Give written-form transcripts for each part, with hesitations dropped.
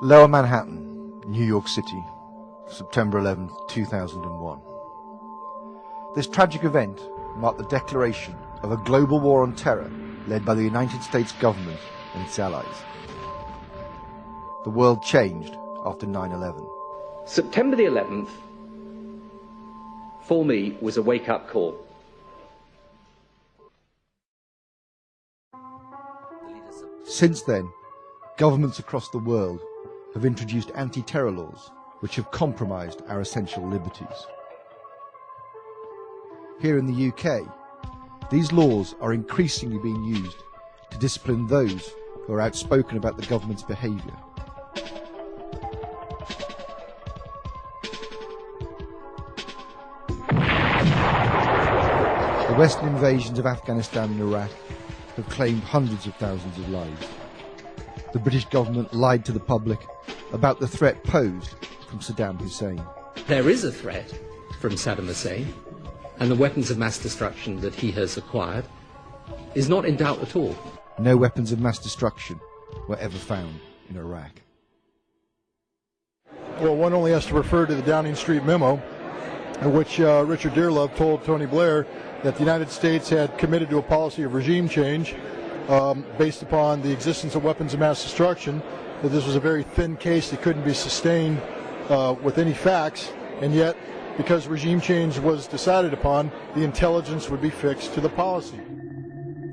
Lower Manhattan, New York City, September 11, 2001. This tragic event marked the declaration of a global war on terror led by the United States government and its allies. The world changed after 9/11. September the 11th, for me, was a wake-up call. Since then, governments across the world have introduced anti-terror laws which have compromised our essential liberties. Here in the UK, these laws are increasingly being used to discipline those who are outspoken about the government's behaviour. The Western invasions of Afghanistan and Iraq have claimed hundreds of thousands of lives. The British government lied to the public about the threat posed from Saddam Hussein. There is a threat from Saddam Hussein, and the weapons of mass destruction that he has acquired is not in doubt at all. No weapons of mass destruction were ever found in Iraq. Well, one only has to refer to the Downing Street memo, in which Richard Dearlove told Tony Blair that the United States had committed to a policy of regime change based upon the existence of weapons of mass destruction, that this was a very thin case that couldn't be sustained with any facts, and yet, because regime change was decided upon, the intelligence would be fixed to the policy.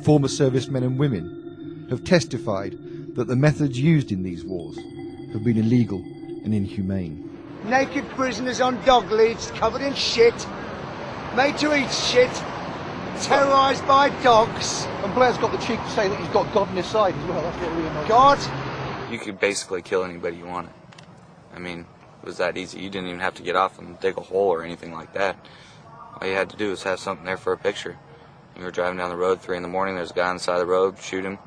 Former servicemen and women have testified that the methods used in these wars have been illegal and inhumane. Naked prisoners on dog leads, covered in shit, made to eat shit, terrorised by dogs. And Blair's got the cheek to say that he's got God on his side as well. That's what really annoys me. God? You could basically kill anybody you wanted. I mean, it was that easy. You didn't even have to get off and dig a hole or anything like that. All you had to do was have something there for a picture. You were driving down the road, 3 in the morning, there's a guy on the side of the road, shoot him,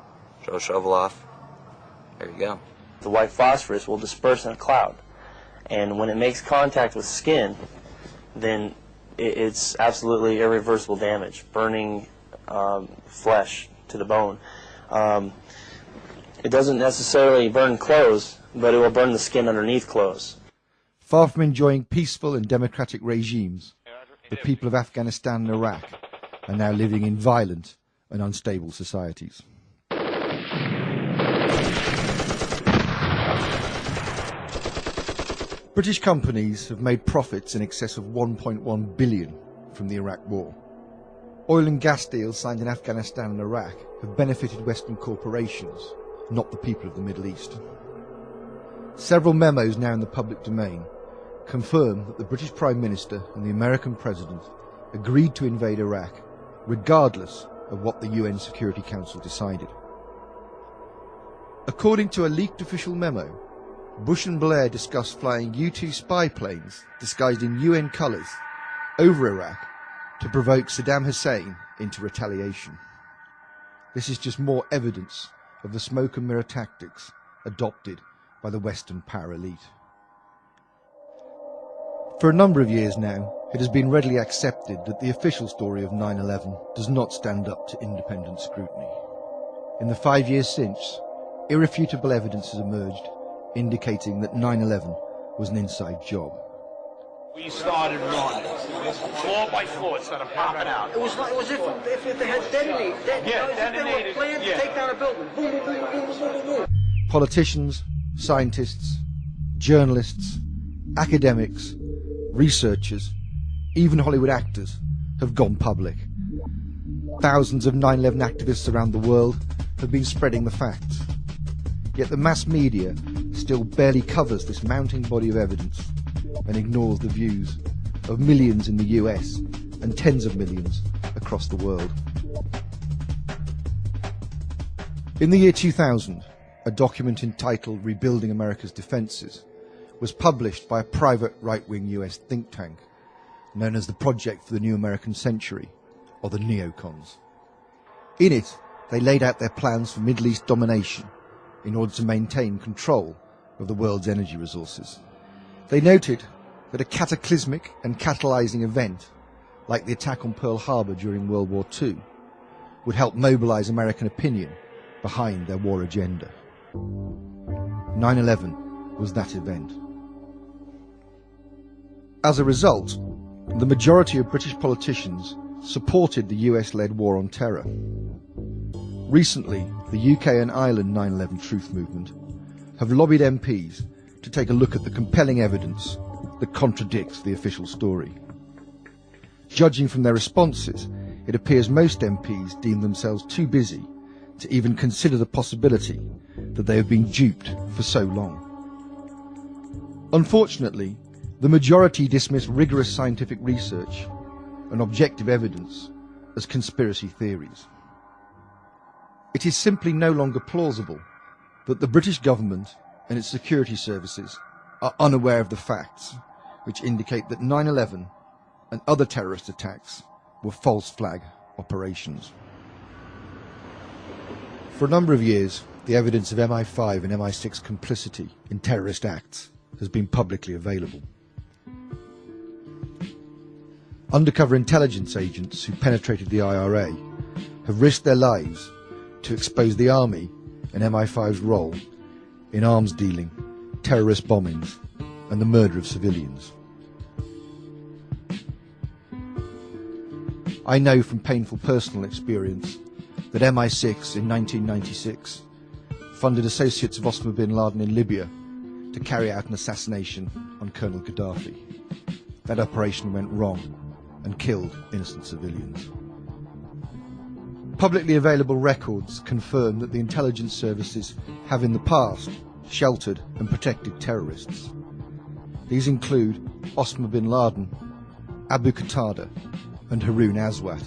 throw a shovel off. There you go. The white phosphorus will disperse in a cloud. And when it makes contact with skin, then it's absolutely irreversible damage, burning flesh to the bone. It doesn't necessarily burn clothes, but it will burn the skin underneath clothes. Far from enjoying peaceful and democratic regimes, the people of Afghanistan and Iraq are now living in violent and unstable societies. British companies have made profits in excess of 1.1 billion from the Iraq War. Oil and gas deals signed in Afghanistan and Iraq have benefited Western corporations, not the people of the Middle East. Several memos now in the public domain confirm that the British Prime Minister and the American President agreed to invade Iraq regardless of what the UN Security Council decided. According to a leaked official memo, Bush and Blair discussed flying U-2 spy planes disguised in UN colours over Iraq to provoke Saddam Hussein into retaliation. This is just more evidence of the smoke and mirror tactics adopted by the Western power elite. For a number of years now, it has been readily accepted that the official story of 9/11 does not stand up to independent scrutiny. In the 5 years since, irrefutable evidence has emerged indicating that 9/11 was an inside job. We started running, floor by floor, instead of popping out. It was if they had detonated. They were planned to take down a building. Boom, boom, boom, boom, boom, boom, boom. Politicians, scientists, journalists, academics, researchers, even Hollywood actors have gone public. Thousands of 9/11 activists around the world have been spreading the facts. Yet the mass media still barely covers this mounting body of evidence and ignores the views of millions in the US and tens of millions across the world. In the year 2000, a document entitled Rebuilding America's Defenses was published by a private right-wing US think tank known as the Project for the New American Century, or the neocons. In it, they laid out their plans for Middle East domination in order to maintain control of the world's energy resources. They noted that a cataclysmic and catalyzing event, like the attack on Pearl Harbor during World War II, would help mobilize American opinion behind their war agenda. 9/11 was that event. As a result, the majority of British politicians supported the US-led war on terror. Recently, the UK and Ireland 9/11 Truth Movement have lobbied MPs to take a look at the compelling evidence that contradicts the official story. Judging from their responses, it appears most MPs deem themselves too busy to even consider the possibility that they have been duped for so long. Unfortunately, the majority dismiss rigorous scientific research and objective evidence as conspiracy theories. It is simply no longer plausible that the British government and its security services are unaware of the facts which indicate that 9/11 and other terrorist attacks were false flag operations. For a number of years, the evidence of MI5 and MI6 complicity in terrorist acts has been publicly available. Undercover intelligence agents who penetrated the IRA have risked their lives to expose the army and MI5's role in arms dealing, terrorist bombings, and the murder of civilians. I know from painful personal experience that MI6 in 1996 funded associates of Osama bin Laden in Libya to carry out an assassination on Colonel Gaddafi. That operation went wrong and killed innocent civilians. Publicly available records confirm that the intelligence services have in the past sheltered and protected terrorists. These include Osama bin Laden, Abu Qatada, and Haroun Aswat.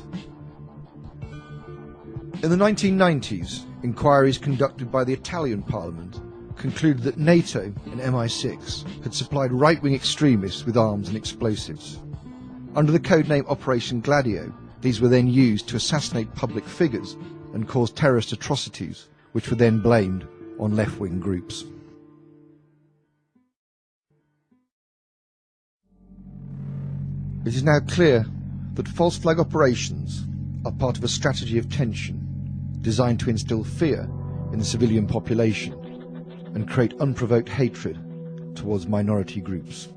In the 1990s, inquiries conducted by the Italian Parliament concluded that NATO and MI6 had supplied right-wing extremists with arms and explosives. Under the codename Operation Gladio, these were then used to assassinate public figures and cause terrorist atrocities, which were then blamed on left-wing groups. It is now clear that false flag operations are part of a strategy of tension designed to instill fear in the civilian population and create unprovoked hatred towards minority groups.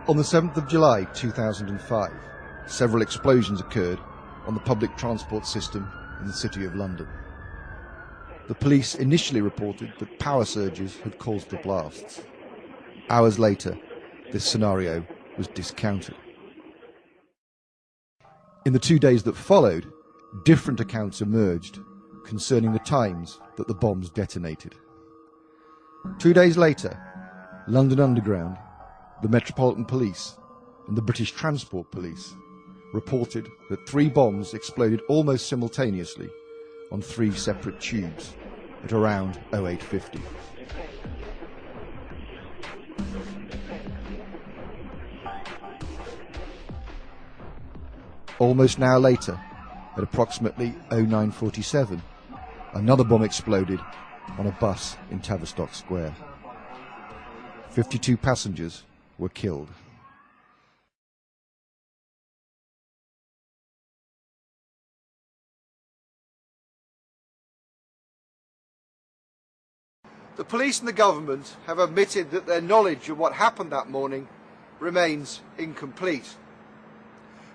On the 7th of July 2005, several explosions occurred on the public transport system in the City of London. The police initially reported that power surges had caused the blasts. Hours later, this scenario was discounted. In the 2 days that followed, different accounts emerged concerning the times that the bombs detonated. 2 days later, London Underground, the Metropolitan Police and the British Transport Police reported that 3 bombs exploded almost simultaneously on 3 separate tubes at around 0850. Almost an hour later, at approximately 0947, another bomb exploded on a bus in Tavistock Square. 52 passengers were killed. The police and the government have admitted that their knowledge of what happened that morning remains incomplete.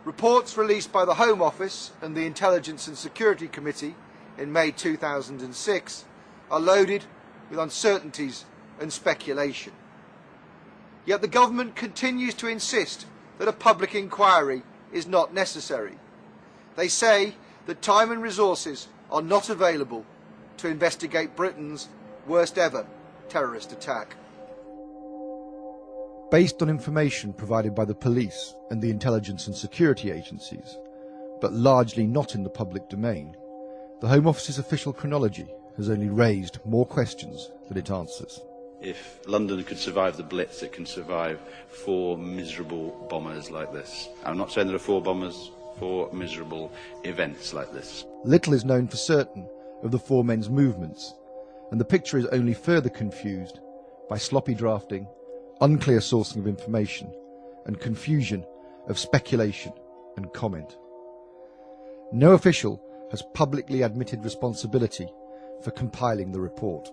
Reports released by the Home Office and the Intelligence and Security Committee in May 2006 are loaded with uncertainties and speculation. Yet the government continues to insist that a public inquiry is not necessary. They say that time and resources are not available to investigate Britain's worst ever terrorist attack. Based on information provided by the police and the intelligence and security agencies, but largely not in the public domain, the Home Office's official chronology has only raised more questions than it answers. If London could survive the Blitz, it can survive 4 miserable bombers like this. I'm not saying there are 4 bombers, 4 miserable events like this. Little is known for certain of the 4 men's movements and the picture is only further confused by sloppy drafting, unclear sourcing of information, and confusion of speculation and comment. No official has publicly admitted responsibility for compiling the report.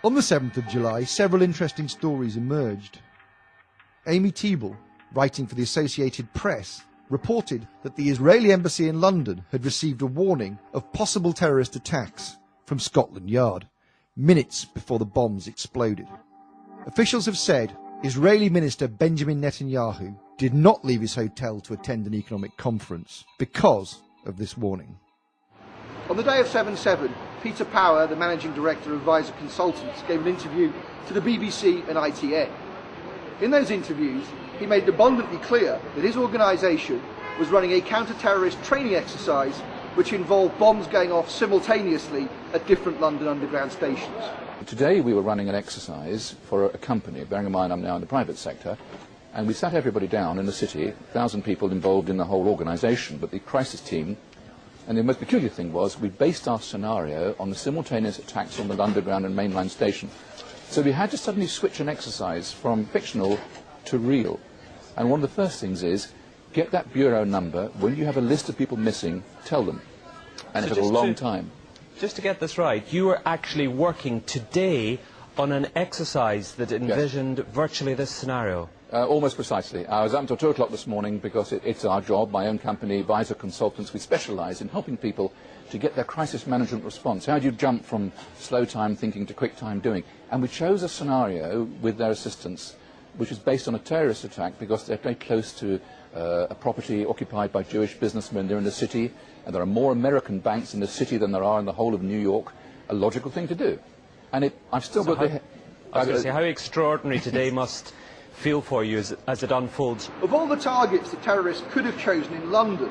On the 7th of July, several interesting stories emerged. Amy Teeble, writing for the Associated Press, reported that the Israeli embassy in London had received a warning of possible terrorist attacks from Scotland Yard, minutes before the bombs exploded. Officials have said Israeli Minister Benjamin Netanyahu did not leave his hotel to attend an economic conference because of this warning. On the day of 7/7, Peter Power, the managing director of Visor Consultants, gave an interview to the BBC and ITN. In those interviews, he made it abundantly clear that his organisation was running a counter-terrorist training exercise which involved bombs going off simultaneously at different London Underground stations. Today we were running an exercise for a company, bearing in mind I'm now in the private sector, and we sat everybody down in the city, 1,000 people involved in the whole organisation, but the crisis team. And the most peculiar thing was we based our scenario on the simultaneous attacks on the Underground and mainline station. So we had to suddenly switch an exercise from fictional to real. And one of the first things is, get that bureau number. When you have a list of people missing, tell them. And it took a long time. Just to get this right, you were actually working today on an exercise that envisioned virtually this scenario. Almost precisely. I was up until 2 o'clock this morning because it's our job, my own company, Visor Consultants. We specialise in helping people to get their crisis management response. How do you jump from slow time thinking to quick time doing? And we chose a scenario with their assistance which is based on a terrorist attack because they're very close to a property occupied by Jewish businessmen. They're in the city, and there are more American banks in the city than there are in the whole of New York. A logical thing to do. And I've still got the... I was going to say, how extraordinary today must feel for you as it unfolds. Of all the targets the terrorists could have chosen in London,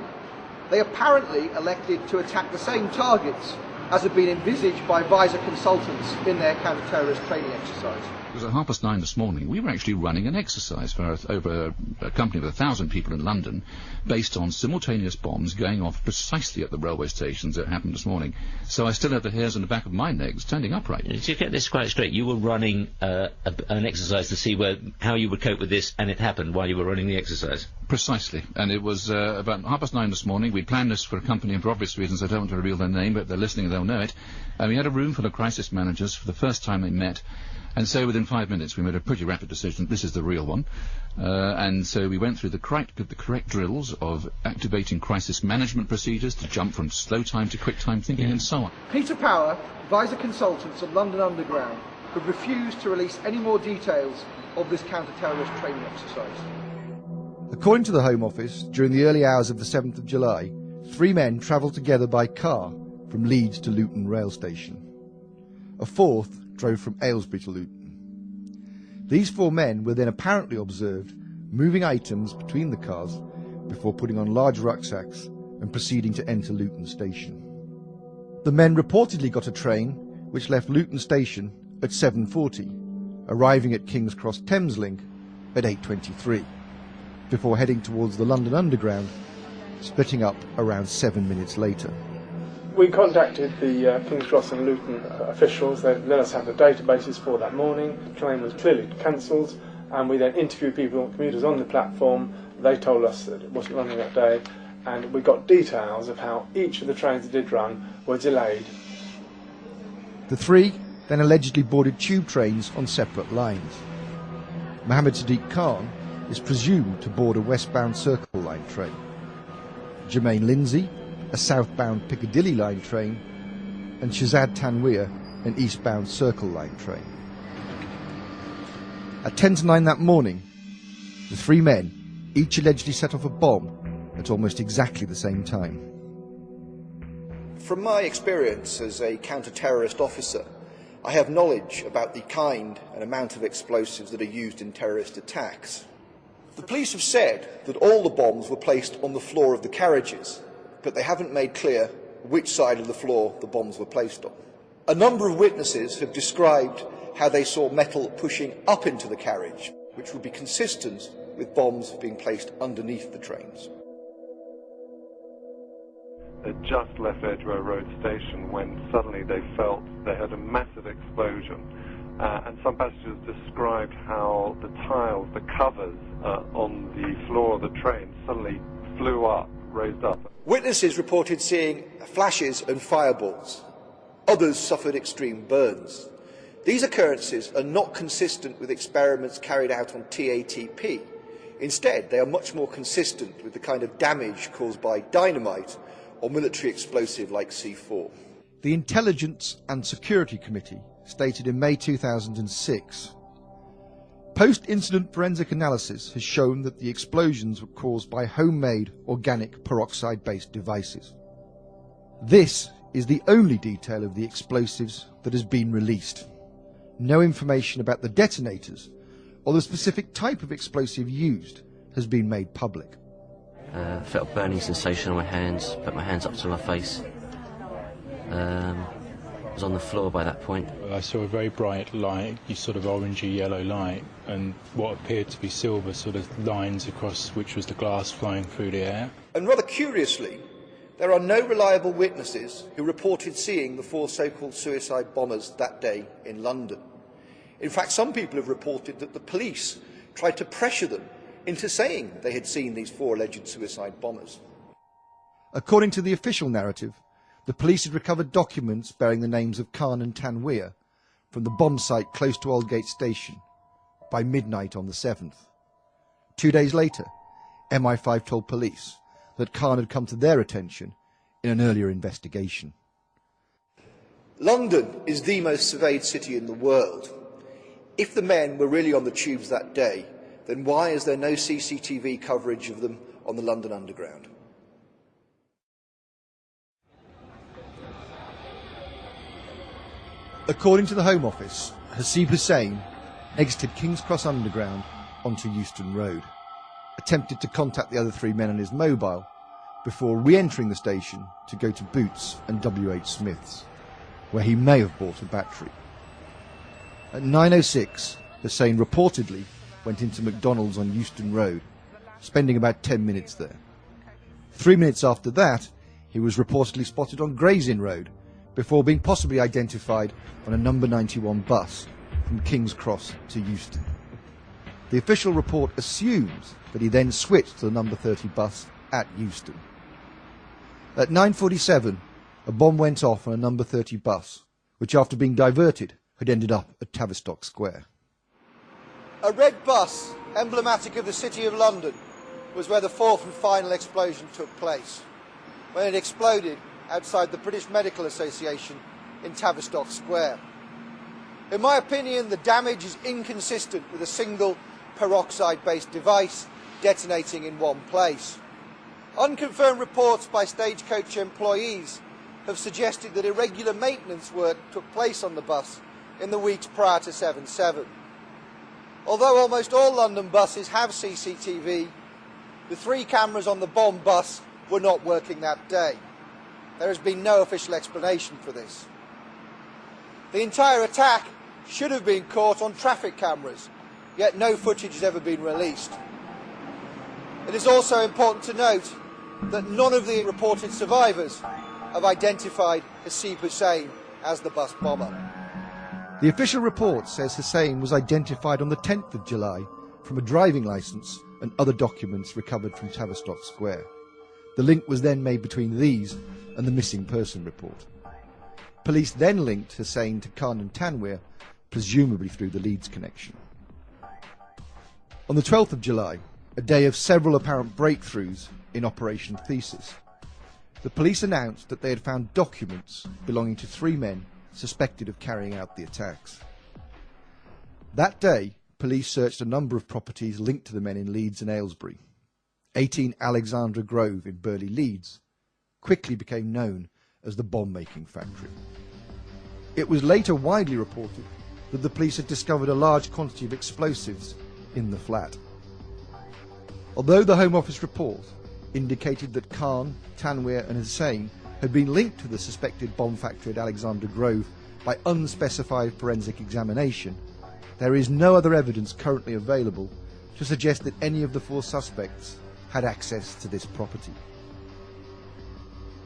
they apparently elected to attack the same targets as had been envisaged by Visor Consultants in their counter-terrorist training exercise. It was at 9:30 this morning. We were actually running an exercise for over a company of 1,000 people in London based on simultaneous bombs going off precisely at the railway stations that happened this morning. So I still have the hairs on the back of my neck standing upright. To get this quite straight, you were running an exercise to see how you would cope with this, and it happened while you were running the exercise? Precisely. And it was about 9:30 this morning. We planned this for a company, and for obvious reasons I don't want to reveal their name, but if they're listening they'll know it. And we had a room full of crisis managers for the first time they met. And so within 5 minutes we made a pretty rapid decision, this is the real one. And so we went through the correct drills of activating crisis management procedures to jump from slow time to quick time thinking and so on. Peter Power, Visor Consultants and London Underground have refused to release any more details of this counter-terrorist training exercise. According to the Home Office, during the early hours of the 7th of July, 3 men travelled together by car from Leeds to Luton rail station. A fourth drove from Aylesbury to Luton. These 4 men were then apparently observed moving items between the cars before putting on large rucksacks and proceeding to enter Luton station. The men reportedly got a train which left Luton station at 7:40, arriving at King's Cross Thameslink at 8:23, before heading towards the London Underground, splitting up around 7 minutes later. We contacted the King's Cross and Luton officials. They let us have the databases for that morning. The train was clearly cancelled, and we then interviewed commuters on the platform. They told us that it wasn't running that day, and we got details of how each of the trains that did run were delayed. The 3 then allegedly boarded tube trains on separate lines. Mohammed Sadiq Khan is presumed to board a westbound Circle Line train. Jermaine Lindsay, a southbound Piccadilly Line train, and Shazad Tanweer, an eastbound Circle Line train. At 10 to 9 that morning, the 3 men each allegedly set off a bomb at almost exactly the same time. From my experience as a counter-terrorist officer, I have knowledge about the kind and amount of explosives that are used in terrorist attacks. The police have said that all the bombs were placed on the floor of the carriages, but they haven't made clear which side of the floor the bombs were placed on. A number of witnesses have described how they saw metal pushing up into the carriage, which would be consistent with bombs being placed underneath the trains. had just left Edgware Road Station when suddenly they felt they heard a massive explosion. And some passengers described how the tiles, the covers on the floor of the train suddenly flew up, raised up. Witnesses reported seeing flashes and fireballs. Others suffered extreme burns. These occurrences are not consistent with experiments carried out on TATP. Instead, they are much more consistent with the kind of damage caused by dynamite or military explosive like C4. The Intelligence and Security Committee stated in May 2006, post-incident forensic analysis has shown that the explosions were caused by homemade organic peroxide-based devices. This is the only detail of the explosives that has been released. No information about the detonators or the specific type of explosive used has been made public. I felt a burning sensation on my hands, put my hands up to my face. I was on the floor by that point. I saw a very bright light, sort of orangey yellow light, and what appeared to be silver sort of lines across which was the glass flying through the air. And rather curiously, there are no reliable witnesses who reported seeing the 4 so-called suicide bombers that day in London. In fact, some people have reported that the police tried to pressure them into saying they had seen these 4 alleged suicide bombers. According to the official narrative, the police had recovered documents bearing the names of Khan and Tanweer from the bomb site close to Aldgate Station by midnight on the 7th. 2 days later, MI5 told police that Khan had come to their attention in an earlier investigation. London is the most surveyed city in the world. If the men were really on the tubes that day, then why is there no CCTV coverage of them on the London Underground? According to the Home Office, Hasib Hussain exited King's Cross Underground onto Euston Road, attempted to contact the other 3 men on his mobile before re-entering the station to go to Boots and WH Smith's, where he may have bought a battery. At 9:06, Hussain reportedly went into McDonald's on Euston Road, spending about 10 minutes there. 3 minutes after that, he was reportedly spotted on Gray's Inn Road, before being possibly identified on a number 91 bus from King's Cross to Euston. The official report assumes that he then switched to the number 30 bus at Euston. At 9:47, a bomb went off on a number 30 bus, which after being diverted had ended up at Tavistock Square. A red bus, emblematic of the City of London, was where the 4th and final explosion took place, when it exploded outside the British Medical Association in Tavistock Square. In my opinion, the damage is inconsistent with a single peroxide-based device detonating in one place. Unconfirmed reports by Stagecoach employees have suggested that irregular maintenance work took place on the bus in the weeks prior to 7/7. Although almost all London buses have CCTV, the 3 cameras on the bomb bus were not working that day. There has been no official explanation for this. The entire attack should have been caught on traffic cameras, yet no footage has ever been released. It is also important to note that none of the reported survivors have identified Hasib Hussain as the bus bomber. The official report says Hussain was identified on the 10th of July from a driving licence and other documents recovered from Tavistock Square. The link was then made between these and the missing person report. Police then linked Hussain to Khan and Tanweer, presumably through the Leeds connection. On the 12th of July, a day of several apparent breakthroughs in Operation Thesis, the police announced that they had found documents belonging to 3 men suspected of carrying out the attacks. That day, police searched a number of properties linked to the men in Leeds and Aylesbury. 18 Alexandra Grove in Burley, Leeds, quickly became known as the bomb-making factory. It was later widely reported that the police had discovered a large quantity of explosives in the flat. Although the Home Office report indicated that Khan, Tanweer and Hussain had been linked to the suspected bomb factory at Alexandra Grove by unspecified forensic examination, there is no other evidence currently available to suggest that any of the 4 suspects had access to this property.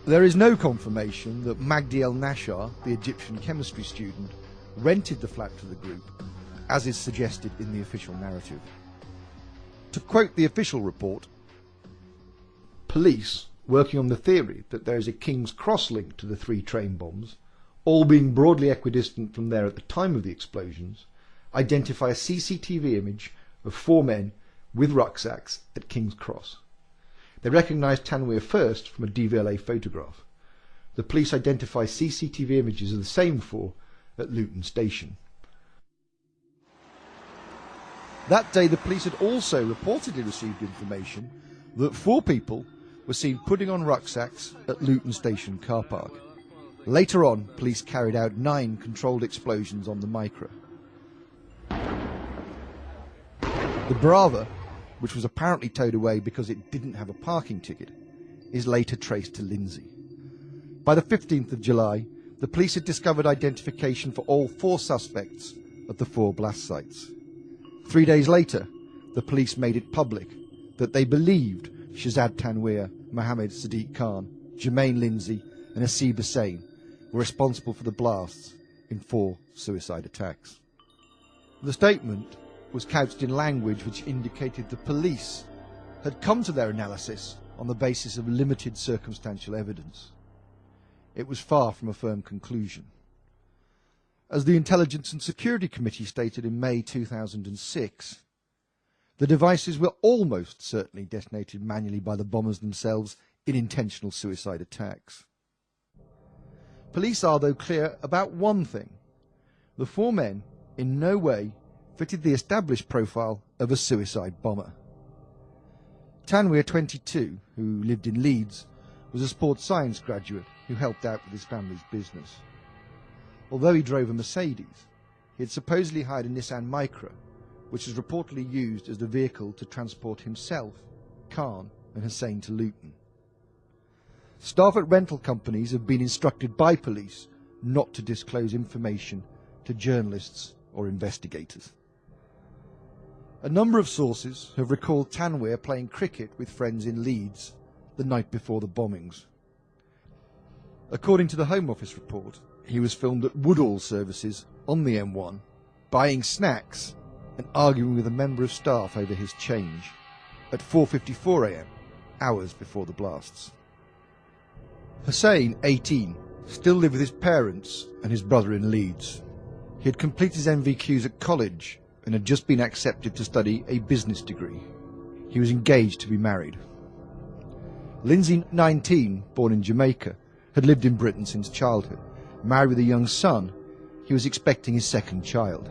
There is no confirmation that Magdi el-Nashar, the Egyptian chemistry student, rented the flat to the group, as is suggested in the official narrative. To quote the official report, police, working on the theory that there is a King's Cross link to the 3 train bombs, all being broadly equidistant from there at the time of the explosions, identify a CCTV image of 4 men with rucksacks at King's Cross. They recognised Tanweer first from a DVLA photograph. The police identify CCTV images of the same 4 at Luton Station. That day the police had also reportedly received information that 4 people were seen putting on rucksacks at Luton Station car park. Later on, police carried out 9 controlled explosions on the Micra. The Brava, which was apparently towed away because it didn't have a parking ticket, is later traced to Lindsay. By the 15th of July, the police had discovered identification for all 4 suspects at the 4 blast sites. 3 days later, the police made it public that they believed Shahzad Tanweer, Mohammed Sadiq Khan, Jermaine Lindsay and Hasib Hussain were responsible for the blasts in 4 suicide attacks. The statement was couched in language which indicated the police had come to their analysis on the basis of limited circumstantial evidence. It was far from a firm conclusion. As the Intelligence and Security Committee stated in May 2006, the devices were almost certainly detonated manually by the bombers themselves in intentional suicide attacks. Police are, though, clear about one thing. The 4 men in no way fitted the established profile of a suicide bomber. Tanweer, 22, who lived in Leeds, was a sports science graduate who helped out with his family's business. Although he drove a Mercedes, he had supposedly hired a Nissan Micra, which was reportedly used as the vehicle to transport himself, Khan and Hussain to Luton. Staff at rental companies have been instructed by police not to disclose information to journalists or investigators. A number of sources have recalled Tanweer playing cricket with friends in Leeds the night before the bombings. According to the Home Office report, he was filmed at Woodall services on the M1, buying snacks and arguing with a member of staff over his change at 4:54 a.m, hours before the blasts. Hussain, 18, still lived with his parents and his brother in Leeds. He had completed his NVQs at college and had just been accepted to study a business degree. He was engaged to be married. Lindsay, 19, born in Jamaica, had lived in Britain since childhood. Married with a young son, he was expecting his 2nd child.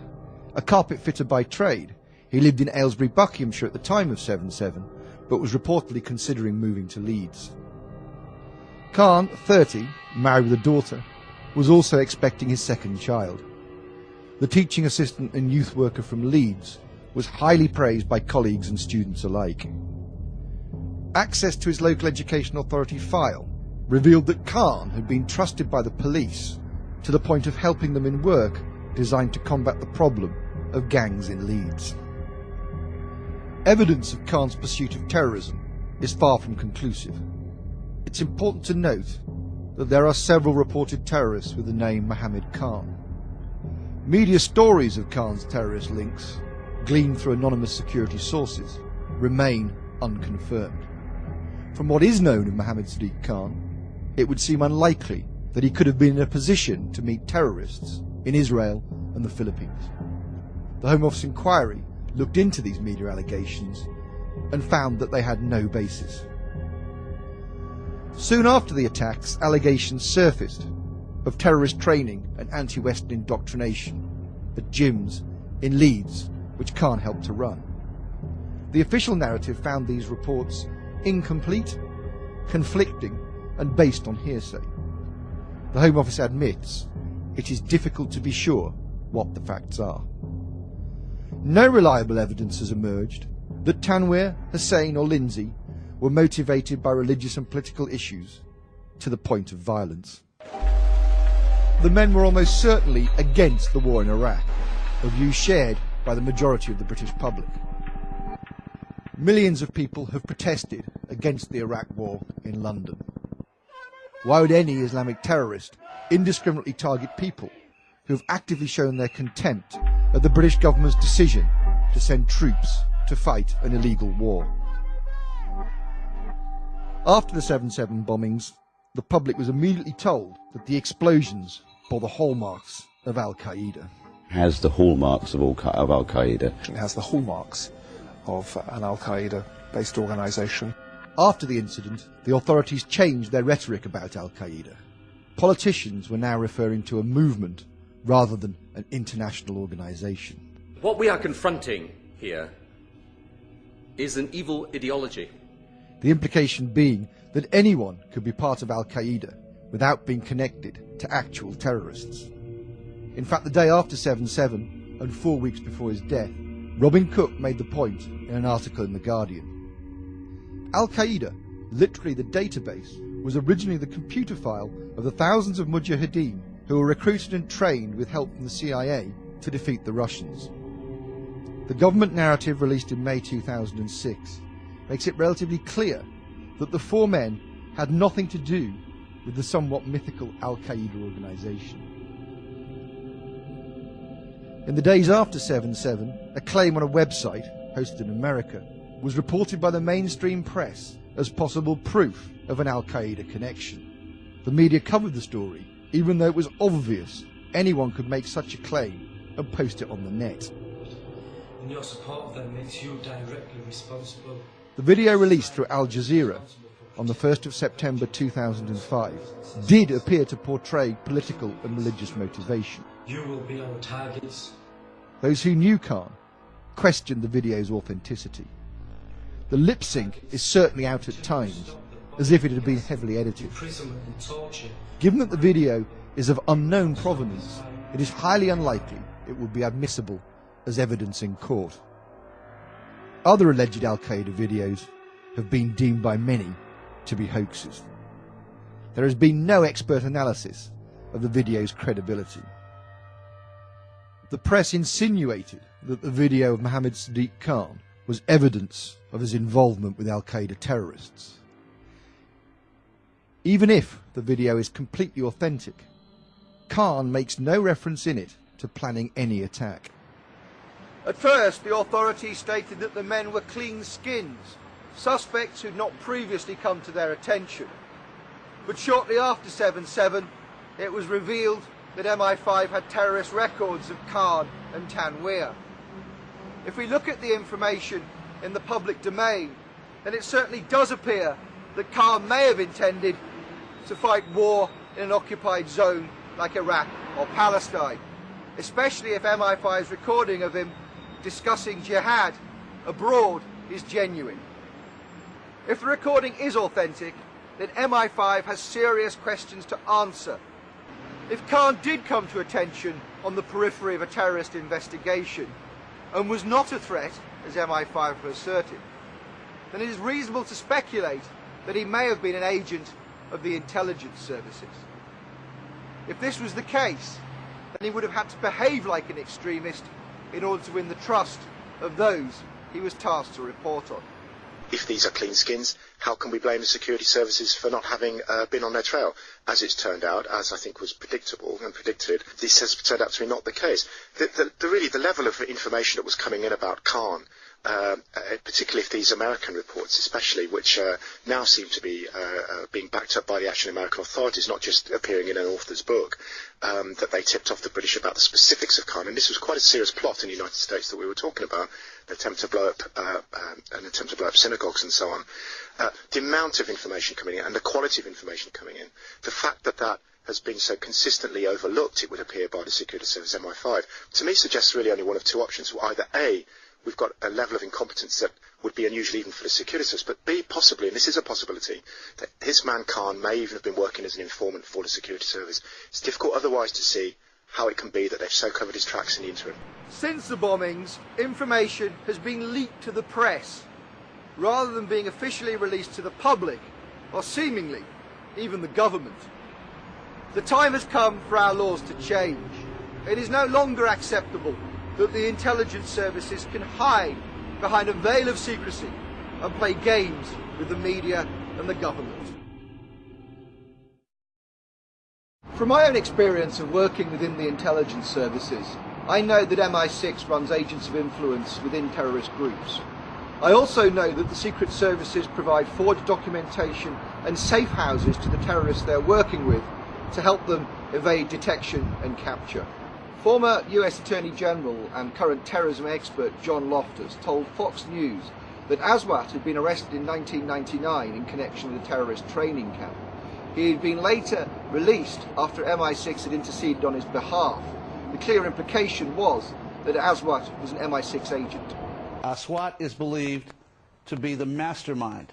A carpet fitter by trade, he lived in Aylesbury, Buckinghamshire at the time of 7/7, but was reportedly considering moving to Leeds. Khan, 30, married with a daughter, was also expecting his 2nd child. The teaching assistant and youth worker from Leeds was highly praised by colleagues and students alike. Access to his local education authority file revealed that Khan had been trusted by the police to the point of helping them in work designed to combat the problem of gangs in Leeds. Evidence of Khan's pursuit of terrorism is far from conclusive. It's important to note that there are several reported terrorists with the name Mohammed Khan. Media stories of Khan's terrorist links, gleaned through anonymous security sources, remain unconfirmed. From what is known of Mohammed Sadiq Khan, it would seem unlikely that he could have been in a position to meet terrorists in Israel and the Philippines. The Home Office inquiry looked into these media allegations and found that they had no basis. Soon after the attacks, allegations surfaced of terrorist training and anti-Western indoctrination at gyms in Leeds, which Khan helped to run. The official narrative found these reports incomplete, conflicting, and based on hearsay. The Home Office admits it is difficult to be sure what the facts are. No reliable evidence has emerged that Tanweer, Hussain or Lindsay were motivated by religious and political issues to the point of violence. The men were almost certainly against the war in Iraq, a view shared by the majority of the British public. Millions of people have protested against the Iraq war in London. Why would any Islamic terrorist indiscriminately target people who have actively shown their contempt at the British government's decision to send troops to fight an illegal war? After the 7/7 bombings, the public was immediately told that the explosions bore the hallmarks of Al-Qaeda. Has the hallmarks of Al-Qaeda. It has the hallmarks of an Al-Qaeda-based organisation. After the incident, the authorities changed their rhetoric about Al-Qaeda. Politicians were now referring to a movement rather than an international organisation. What we are confronting here is an evil ideology. The implication being that anyone could be part of Al-Qaeda without being connected to actual terrorists. In fact, the day after 7/7, and 4 weeks before his death, Robin Cook made the point in an article in The Guardian. Al-Qaeda, literally the database, was originally the computer file of the thousands of mujahideen who were recruited and trained with help from the CIA to defeat the Russians. The government narrative released in May 2006 makes it relatively clear that the four men had nothing to do with the somewhat mythical Al-Qaeda organisation. In the days after 7/7, a claim on a website, hosted in America, was reported by the mainstream press as possible proof of an Al-Qaeda connection. The media covered the story, even though it was obvious anyone could make such a claim and post it on the net. And your support of them makes you directly responsible. The video released through Al Jazeera on the 1st of September 2005 did appear to portray political and religious motivation. You will be our targets. Those who knew Khan questioned the video's authenticity. The lip sync is certainly out at times, as if it had been heavily edited. Imprisonment and torture. Given that the video is of unknown provenance, it is highly unlikely it would be admissible as evidence in court. Other alleged Al-Qaeda videos have been deemed by many to be hoaxes. There has been no expert analysis of the video's credibility. The press insinuated that the video of Mohammed Sadiq Khan was evidence of his involvement with Al-Qaeda terrorists. Even if the video is completely authentic, Khan makes no reference in it to planning any attack. At first, the authorities stated that the men were clean skins, suspects who'd not previously come to their attention. But shortly after 7/7, it was revealed that MI5 had terrorist records of Khan and Tanweer. If we look at the information in the public domain, then it certainly does appear that Khan may have intended to fight war in an occupied zone like Iraq or Palestine, especially if MI5's recording of him discussing jihad abroad is genuine. If the recording is authentic, then MI5 has serious questions to answer. If Khan did come to attention on the periphery of a terrorist investigation and was not a threat, as MI5 have asserted, then it is reasonable to speculate that he may have been an agent of the intelligence services. If this was the case, then he would have had to behave like an extremist in order to win the trust of those he was tasked to report on. If these are clean skins, how can we blame the security services for not having been on their trail? As it's turned out, as I think was predictable and predicted, this has turned out to be not the case. Really, the level of information that was coming in about Khan, particularly if these American reports especially, which now seem to be being backed up by the actual American authorities, not just appearing in an author's book, that they tipped off the British about the specifics of Khan. And this was quite a serious plot in the United States that we were talking about, an attempt to blow up synagogues and so on. The amount of information coming in and the quality of information coming in, the fact that that has been so consistently overlooked, it would appear, by the security service MI5, to me suggests really only one of two options. Either A, we've got a level of incompetence that would be unusual even for the security service, but B, possibly, and this is a possibility, that his man Khan may even have been working as an informant for the security service. It's difficult otherwise to see how it can be that they've so covered his tracks in the interim. Since the bombings, information has been leaked to the press, rather than being officially released to the public, or seemingly even the government. The time has come for our laws to change. It is no longer acceptable that the intelligence services can hide behind a veil of secrecy and play games with the media and the government. From my own experience of working within the intelligence services, I know that MI6 runs agents of influence within terrorist groups. I also know that the secret services provide forged documentation and safe houses to the terrorists they're working with to help them evade detection and capture. Former US Attorney General and current terrorism expert John Loftus told Fox News that Aswat had been arrested in 1999 in connection with a terrorist training camp. He had been later released after MI6 had interceded on his behalf. The clear implication was that Aswat was an MI6 agent. Aswat is believed to be the mastermind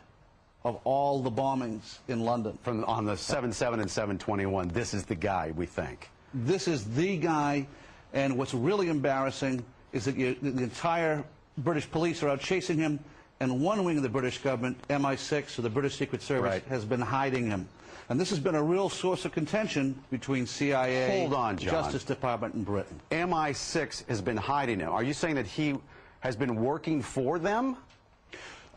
of all the bombings in London. On the 7/7 and 7/21, this is the guy, we think. This is the guy, and what's really embarrassing is that the entire British police are out chasing him, and one wing of the British government, MI6, or the British Secret Service, has been hiding him. And this has been a real source of contention between CIA, Hold on, John. Justice Department, and Britain. MI6 has been hiding him. Are you saying that he has been working for them?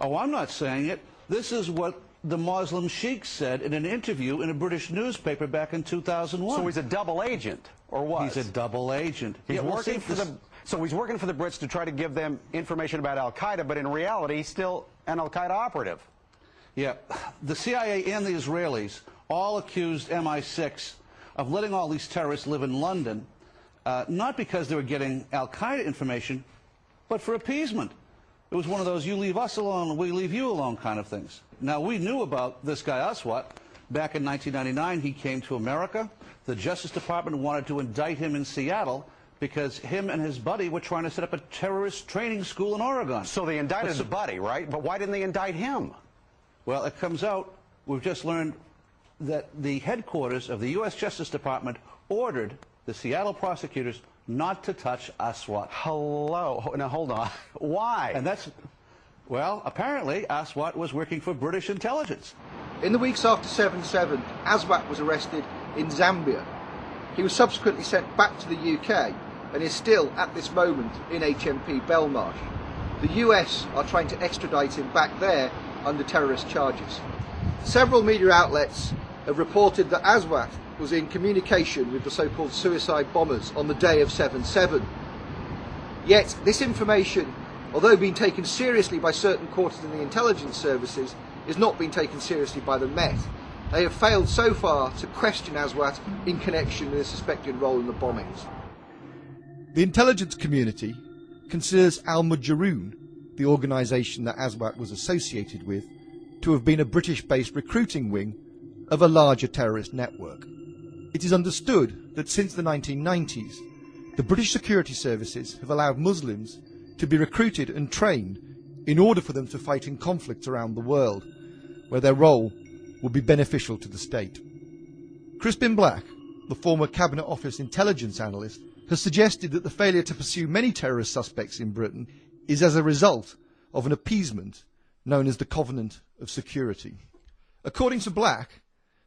Oh, I'm not saying it. This is what the Muslim sheikh said in an interview in a British newspaper back in 2001. So he's a double agent, or what? He's a double agent. He's working for the... So he's working for the Brits to try to give them information about al-Qaeda, but in reality, he's still an al-Qaeda operative. Yeah. The CIA and the Israelis all accused MI6 of letting all these terrorists live in London, not because they were getting al-Qaeda information, but for appeasement. It was one of those you leave us alone, we leave you alone kind of things. Now, we knew about this guy Aswat. Back in 1999, he came to America. The Justice Department wanted to indict him in Seattle because him and his buddy were trying to set up a terrorist training school in Oregon. So they indicted the buddy, right? But why didn't they indict him? Well, it comes out, we've just learned that the headquarters of the U.S. Justice Department ordered the Seattle prosecutors not to touch Aswat. Hello. Now, hold on. Why? And that's, well, apparently Aswat was working for British intelligence. In the weeks after 7/7, Aswat was arrested in Zambia. He was subsequently sent back to the UK and is still, at this moment, in HMP Belmarsh. The US are trying to extradite him back there under terrorist charges. Several media outlets have reported that Aswat was in communication with the so-called suicide bombers on the day of 7/7. Yet this information, although being taken seriously by certain quarters in the intelligence services, is not being taken seriously by the Met. They have failed so far to question Aswat in connection with a suspected role in the bombings. The intelligence community considers Al-Mujahideen, the organisation that Aswat was associated with, to have been a British-based recruiting wing of a larger terrorist network. It is understood that since the 1990s, the British security services have allowed Muslims to be recruited and trained in order for them to fight in conflicts around the world, where their role would be beneficial to the state. Crispin Black, the former Cabinet Office intelligence analyst, has suggested that the failure to pursue many terrorist suspects in Britain is as a result of an appeasement known as the Covenant of Security. According to Black,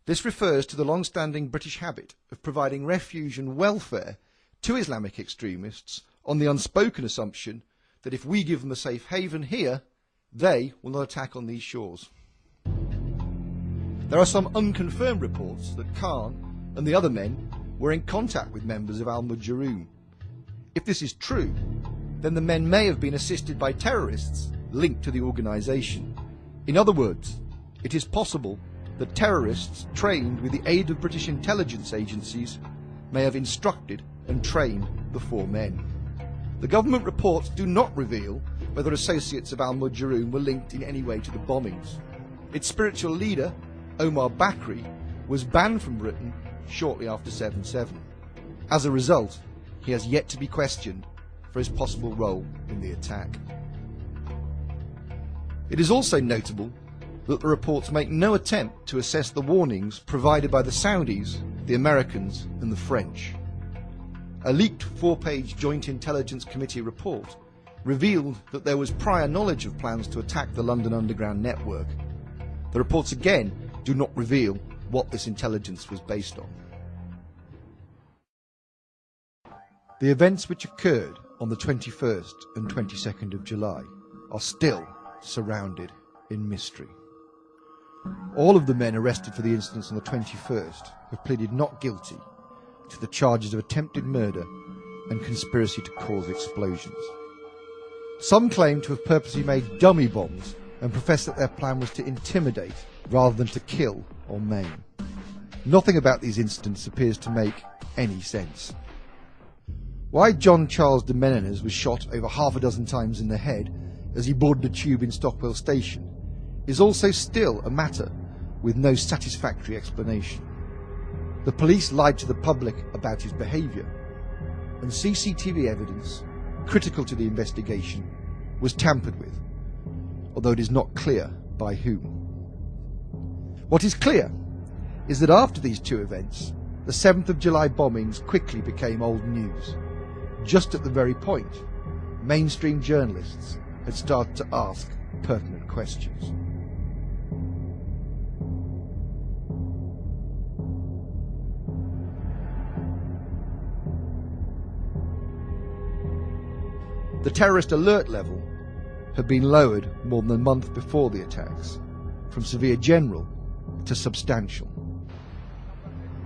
this refers to the long-standing British habit of providing refuge and welfare to Islamic extremists on the unspoken assumption that if we give them a safe haven here, they will not attack on these shores. There are some unconfirmed reports that Khan and the other men were in contact with members of Al-Mujahideen. If this is true, then the men may have been assisted by terrorists linked to the organisation. In other words, it is possible that terrorists trained with the aid of British intelligence agencies may have instructed and trained the four men. The government reports do not reveal whether associates of Al-Mujahideen were linked in any way to the bombings. Its spiritual leader, Omar Bakri, was banned from Britain shortly after 7/7. As a result, he has yet to be questioned for his possible role in the attack. It is also notable that the reports make no attempt to assess the warnings provided by the Saudis, the Americans and the French. A leaked 4-page Joint Intelligence Committee report revealed that there was prior knowledge of plans to attack the London Underground network. The reports again do not reveal what this intelligence was based on. The events which occurred on the 21st and 22nd of July are still surrounded in mystery. All of the men arrested for the incidents on the 21st have pleaded not guilty, to the charges of attempted murder and conspiracy to cause explosions. Some claim to have purposely made dummy bombs and profess that their plan was to intimidate rather than to kill or maim. Nothing about these incidents appears to make any sense. Why John Charles de Menendez was shot over half a dozen times in the head as he boarded a tube in Stockwell Station is also still a matter with no satisfactory explanation. The police lied to the public about his behaviour, and CCTV evidence, critical to the investigation, was tampered with, although it is not clear by whom. What is clear is that after these two events, the 7th of July bombings quickly became old news, just at the very point mainstream journalists had started to ask pertinent questions. The terrorist alert level had been lowered more than a month before the attacks, from severe general to substantial.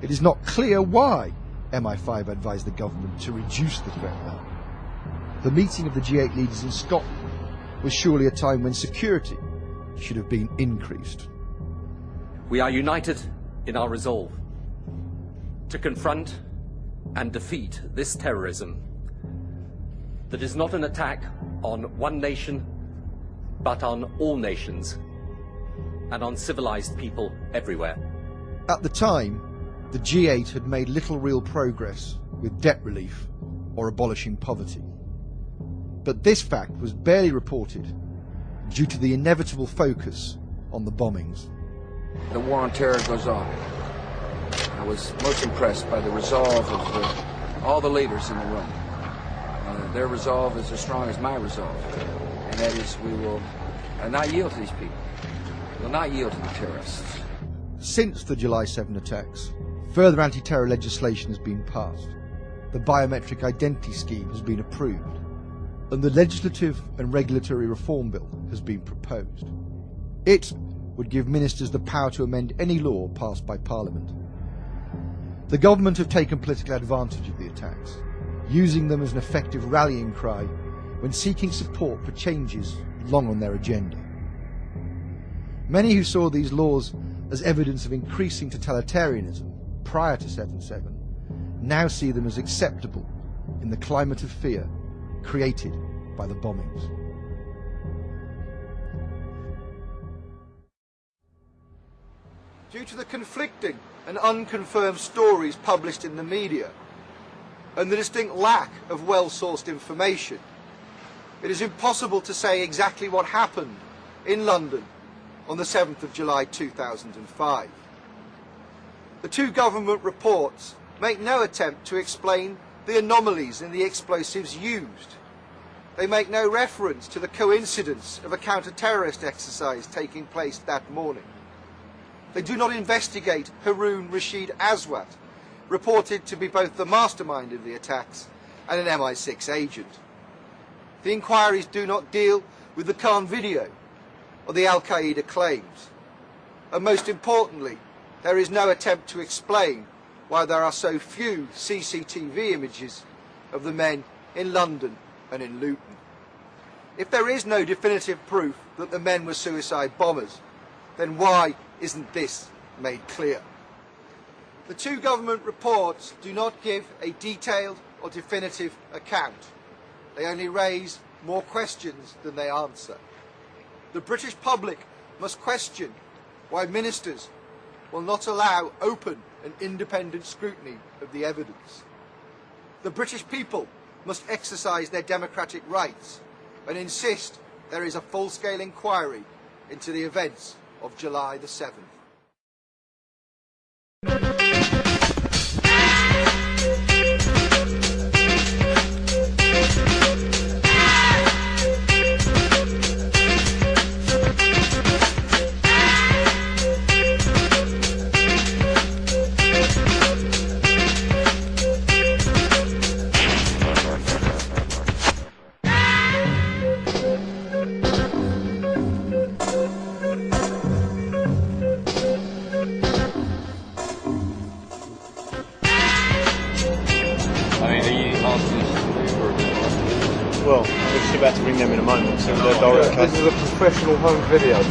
It is not clear why MI5 advised the government to reduce the threat level. The meeting of the G8 leaders in Scotland was surely a time when security should have been increased. We are united in our resolve to confront and defeat this terrorism that is not an attack on one nation, but on all nations and on civilized people everywhere. At the time, the G8 had made little real progress with debt relief or abolishing poverty. But this fact was barely reported due to the inevitable focus on the bombings. The war on terror goes on. I was most impressed by the resolve of all the leaders in the room. Their resolve is as strong as my resolve, and that is we will not yield to these people. We will not yield to the terrorists. Since the July 7 attacks, further anti-terror legislation has been passed, the biometric identity scheme has been approved, and the legislative and regulatory reform bill has been proposed. It would give ministers the power to amend any law passed by Parliament. The government have taken political advantage of the attacks, using them as an effective rallying cry when seeking support for changes long on their agenda. Many who saw these laws as evidence of increasing totalitarianism prior to 7/7 now see them as acceptable in the climate of fear created by the bombings. Due to the conflicting and unconfirmed stories published in the media, and the distinct lack of well-sourced information, it is impossible to say exactly what happened in London on the 7th of July 2005. The two government reports make no attempt to explain the anomalies in the explosives used. They make no reference to the coincidence of a counter-terrorist exercise taking place that morning. They do not investigate Haroon Rashid Aswat, reported to be both the mastermind of the attacks and an MI6 agent. The inquiries do not deal with the Khan video or the Al-Qaeda claims. And most importantly, there is no attempt to explain why there are so few CCTV images of the men in London and in Luton. If there is no definitive proof that the men were suicide bombers, then why isn't this made clear? The two government reports do not give a detailed or definitive account. They only raise more questions than they answer. The British public must question why ministers will not allow open and independent scrutiny of the evidence. The British people must exercise their democratic rights and insist there is a full-scale inquiry into the events of July the 7th. about to ring them in a moment. So they're direct. This is a professional home video.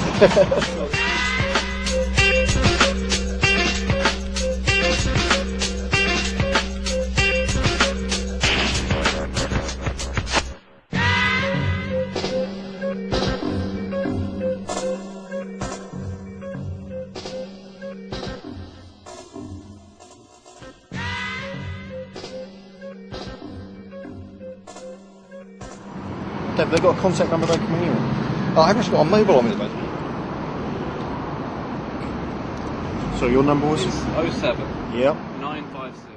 Dave, they've got a contact number they can ring you on. Oh, I haven't actually got a mobile on me at the moment. So your number was? 07. Yep. 956.